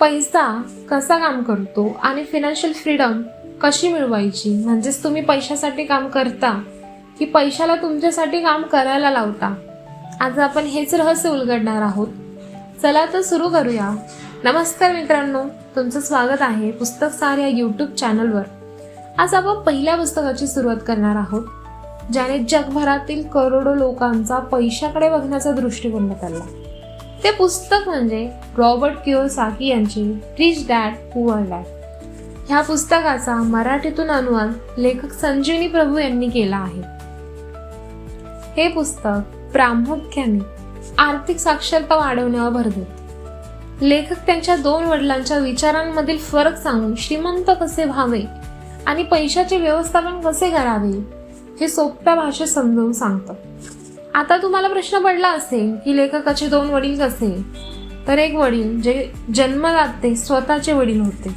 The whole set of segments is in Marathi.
पैसा कसा काम करतो आणि फायनान्शियल फ्रीडम कशी मिळवायची, म्हणजेच तुम्ही पैशासाठी काम करता की पैशाला तुमच्यासाठी काम करायला लावता, आज आपण हेच रहस्य उलगडणार आहोत. चला तर सुरू करूया. नमस्कार मित्रांनो, तुमचं स्वागत आहे पुस्तक सार या यूट्यूब चॅनलवर. आज आपण पहिल्या पुस्तकाची सुरुवात करणार आहोत, ज्याने जगभरातील करोडो लोकांचा पैशाकडे बघण्याचा दृष्टिकोन बदलला. ते पुस्तक म्हणजे रॉबर्ट कियोसाकी यांचे रिच डॅड पुअर डॅड. ह्या पुस्तकाचा मराठीतून अनुवाद लेखक संजीवनी प्रभू यांनी केला आहे. हे पुस्तक प्रामुख्याने आर्थिक साक्षरता वाढवण्यावर भर देते. लेखक त्यांच्या दोन वडिलांच्या विचारांमधील फरक सांगून श्रीमंत कसे व्हावे आणि पैशाचे व्यवस्थापन कसे करावे हे सोप्या भाषेत समजावून सांगतात. आता तुम्हाला प्रश्न पडला असेल की लेखकाचे दोन वडील कसे, तर एक वडील जे जन्मदाते स्वतःचे वडील होते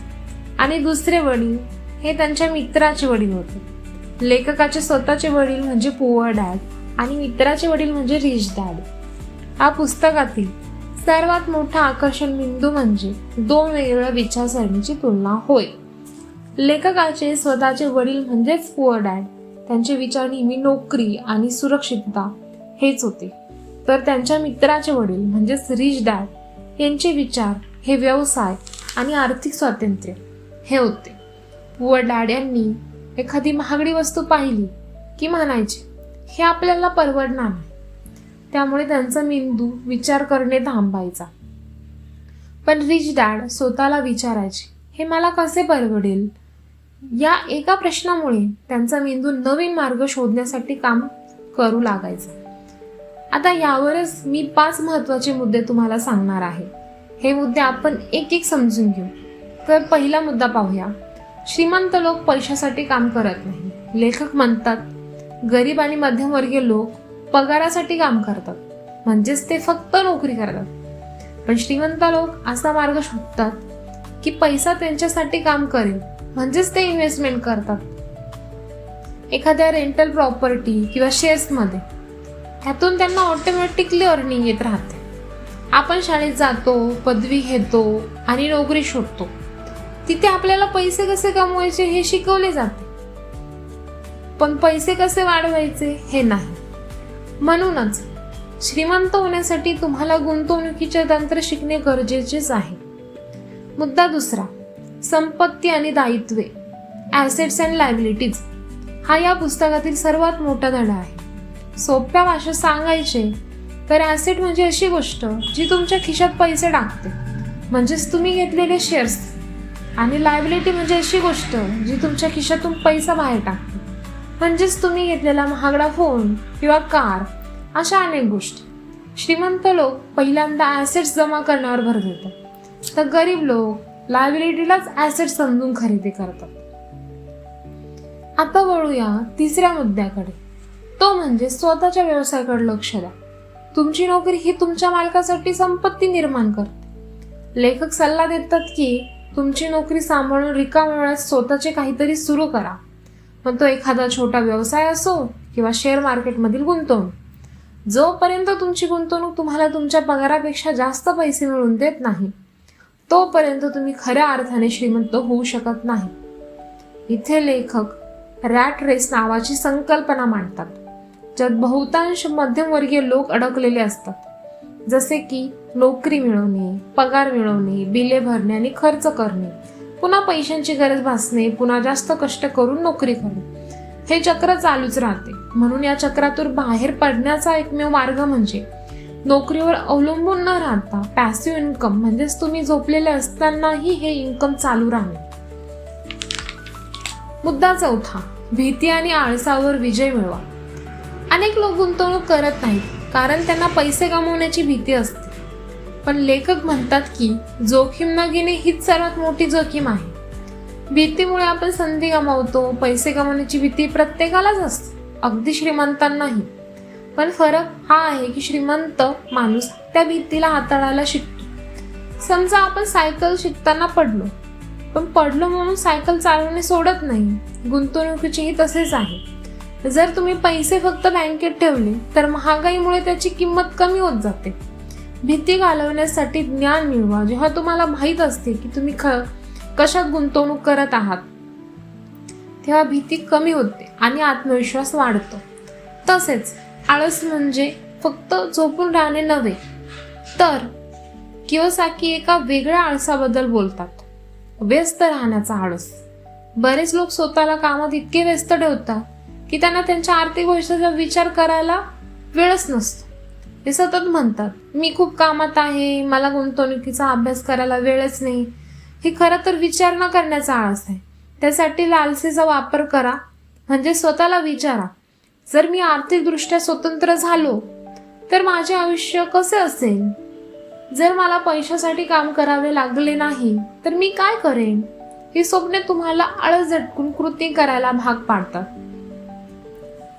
आणि दुसरे वडील हे त्यांच्या मित्राचे वडील होते. लेखकाचे स्वतःचे वडील म्हणजे पुअर डॅड आणि मित्राचे वडील म्हणजे रिच डॅड. या पुस्तकातील सर्वात मोठा आकर्षण बिंदू म्हणजे दोन वेगवेगळ्या विचारसरणीची तुलना होय. लेखकाचे स्वतःचे वडील म्हणजेच पुअर डॅड, त्यांचे विचार नेहमी नोकरी आणि सुरक्षितता हेच होते, तर त्यांच्या मित्राचे वडील म्हणजेच रिच डॅड यांचे विचार हे व्यवसाय आणि आर्थिक स्वातंत्र्य हे होते. पुअर डॅड यांनी एखादी महागडी वस्तू पाहिली की म्हणायचे हे आपल्याला परवडणार नाही, त्यामुळे त्यांचा मेंदू विचार करणे थांबायचा. पण रिच डॅड स्वतःला विचारायचे हे मला कसे परवडेल. या एका प्रश्नामुळे त्यांचा मेंदू नवीन मार्ग शोधण्यासाठी काम करू लागायचा. आता यावरच मी 5 महत्त्वाचे मुद्दे तुम्हाला सांगणार आहे. हे मुद्दे आपण एक एक समजून घेऊ. तर पहिला मुद्दा पाहूया. श्रीमंत लोक पैशासाठी काम करत नाही. लेखक म्हणतात गरीब आणि मध्यमवर्गीय लोक पगारासाठी काम करतात, म्हणजेच ते फक्त नोकरी करतात. पण श्रीमंत लोक असा मार्ग शोधतात की पैसा त्यांच्यासाठी काम करेल, म्हणजेच ते इन्व्हेस्टमेंट करतात एखाद्या रेंटल प्रॉपर्टी किंवा शेअर्समध्ये. ह्यातून त्यांना ऑटोमॅटिकली अर्निंग येत राहते. आपण शाळेत जातो, पदवी घेतो आणि नोकरी शोधतो. तिथे आपल्याला पैसे कसे कमवायचे हे शिकवले जाते, पण पैसे कसे वाढवायचे हे नाही. म्हणूनच श्रीमंत होण्यासाठी तुम्हाला गुंतवणुकीचे तंत्र शिकणे गरजेचेच आहे. मुद्दा दुसरा, संपत्ती आणि दायित्वे, ॲसेट्स अँड लायबिलिटीज. हा या पुस्तकातील सर्वात मोठा धडा आहे. सोप्या भाषेत सांगायचे तर ॲसेट म्हणजे अशी गोष्ट जी तुमच्या खिशात पैसे टाकते, म्हणजेच तुम्ही घेतलेले शेअर्स. आणि लायबिलिटी म्हणजे अशी गोष्ट जी तुमच्या खिशातून पैसा बाहेर टाकते, म्हणजेच तुम्ही घेतलेला महागडा फोन किंवा कार, अशा अनेक गोष्टी. श्रीमंत लोक पहिल्यांदा ॲसेट्स जमा करण्यावर भर देतात, तर गरीब लोक लायबिलिटीलाच ॲसेट समजून खरेदी करतात. आता वळूया तिसऱ्या मुद्द्याकडे, तो म्हणजे स्वतःच्या व्यवसायाकडे लक्ष द्या. तुमची नोकरी ही तुमच्या मालकासाठी संपत्ती निर्माण करते. लेखक सल्ला देतात की तुमची नोकरी सांभाळून रिकाम्या वेळात स्वतःचे काहीतरी सुरू करा, मग तो एखादा छोटा व्यवसाय असो किंवा शेअर मार्केटमधील गुंतवणूक. जोपर्यंत तुमची गुंतवणूक तुम्हाला तुमच्या पगारापेक्षा जास्त पैसे मिळवून देत नाही, तोपर्यंत तुम्ही खऱ्या अर्थाने श्रीमंत होऊ शकत नाही. इथे लेखक रॅट रेस नावाची संकल्पना मांडतात, ज्यात बहुतांश मध्यमवर्गीय लोक अडकलेले असतात. जसे की नोकरी मिळवणे, पगार मिळवणे, बिले भरणे आणि खर्च करणे, पुन्हा पैशांची गरज भासणे, पुन्हा जास्त कष्ट करून नोकरी करणे. हे चक्र चालूच राहते. म्हणून या चक्रातून बाहेर पडण्याचा एकमेव मार्ग म्हणजे नोकरीवर अवलंबून न राहता पॅसिव्ह इन्कम, म्हणजेच तुम्ही झोपलेले असतानाही हे इन्कम चालू राहणे. मुद्दा चौथा, भीती आणि आळसावर विजय मिळवा. अनेक लोक गुंतवणूक करत नाहीत कारण त्यांना पैसे गमावण्याची भीती असते. पण लेखक म्हणतात की जोखीम न घेणे हीच सर्वात मोठी जोखीम आहे. भीतीमुळे आपण संधी गमावतो. पैसे गमावण्याची भीती प्रत्येकालाच असते, अगदी श्रीमंतांनाही. पण फरक हा आहे की श्रीमंत माणूस त्या भीतीला हाताळायला शिकतो. समजा आपण सायकल शिकताना पडलो, पण पडलो म्हणून सायकल चालवणे सोडत नाही. गुंतवणुकीचेही तसेच आहे. जर तुम्ही पैसे फक्त बँकेत ठेवले तर महागाईमुळे त्याची किंमत कमी होत जाते. भीती घालवण्यासाठी ज्ञान मिळवा. जेव्हा तुम्हाला माहीत असते की तुम्ही कशात गुंतवणूक करत आहात, तेव्हा भीती कमी होते आणि आत्मविश्वास वाढतो. तसेच आळस म्हणजे फक्त झोपून राहणे नव्हे, तर कियोसाकी एका वेगळ्या आळसाबद्दल बोलतात, व्यस्त राहण्याचा आळस. बरेच लोक स्वतःला कामात इतके व्यस्त ठेवतात की त्यांना त्यांच्या आर्थिक भविष्याचा विचार करायला वेळच नसतो. ते सतत म्हणतात, मी खूप कामात आहे, मला गुंतवणुकीचा अभ्यास करायला वेळच नाही. हे खरं तर विचार न करण्याचा आळस आहे. त्यासाठी लालसेचा वापर करा. म्हणजे स्वतःला विचारा, जर मी आर्थिकदृष्ट्या स्वतंत्र झालो तर माझे आयुष्य कसे असेल? जर मला पैशासाठी काम करावे लागले नाही तर मी काय करेन? ही स्वप्ने तुम्हाला आळस झटकून कृती करायला भाग पाडतात.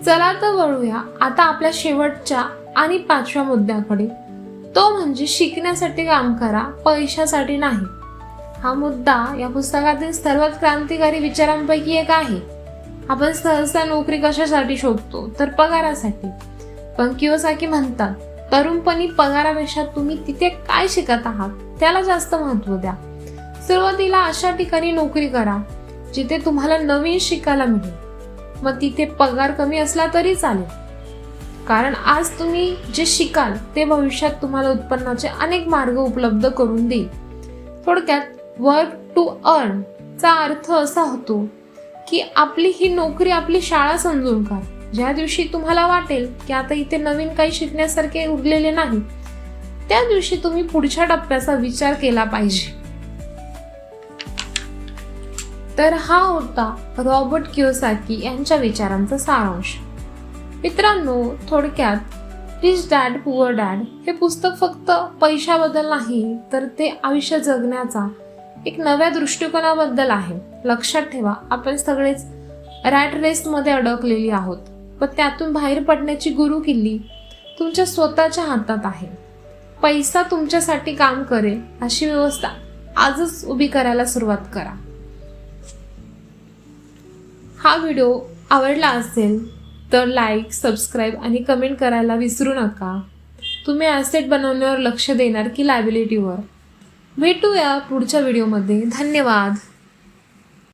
चला तर वळूया आता आपल्या शेवटच्या आणि 5व्या मुद्द्याकडे. तो म्हणजे शिकण्यासाठी काम करा, पैशासाठी नाही. हा मुद्दा या पुस्तकातील सर्वात क्रांतिकारी विचारांपैकी एक आहे. आपण सहसा नोकरी कशासाठी शोधतो तर पगारासाठी. पण कियोसाकी म्हणतात, तरुणपणी पगारापेक्षा तुम्ही तिथे काय शिकत आहात त्याला जास्त महत्त्व द्या. सुरुवातीला अशा ठिकाणी नोकरी करा जिथे तुम्हाला नवीन शिकायला मिळेल. मग तिथे पगार कमी असला तरी चालेल, कारण आज तुम्ही जे शिकाल ते भविष्यात तुम्हाला उत्पन्नाचे अनेक मार्ग उपलब्ध करून देईल. थोडक्यात वर्क टू अर्न चा अर्थ असा होतो की आपली ही नोकरी आपली शाळा समजून का. ज्या दिवशी तुम्हाला वाटेल की आता इथे नवीन काही शिकण्यासारखे उरलेले नाही, त्या दिवशी तुम्ही पुढच्या टप्प्याचा विचार केला पाहिजे. तर हा होता रॉबर्ट कियोसाकी यांच्या विचारांचा सारांश. मित्रांनो, थोडक्यात रिच डॅड पुअर डॅड हे पुस्तक फक्त पैशाबद्दल नाही, तर ते आयुष्य जगण्याचा एक नव्या दृष्टिकोनाबद्दल आहे. लक्षात ठेवा, आपण सगळेच रॅट रेसमध्ये अडकलेली आहोत, पण त्यातून बाहेर पडण्याची गुरुकिल्ली तुमच्या स्वतःच्या हातात आहे. पैसा तुमच्यासाठी काम करेल अशी व्यवस्था आजच उभी करायला सुरुवात करा. हा व्हिडिओ आवडला असेल तर लाईक, सबस्क्राईब आणि कमेंट करायला विसरू नका. तुम्ही ॲसेट बनवण्यावर लक्ष देणार की लायबिलिटीवर? भेटूया पुढच्या व्हिडिओमध्ये. धन्यवाद.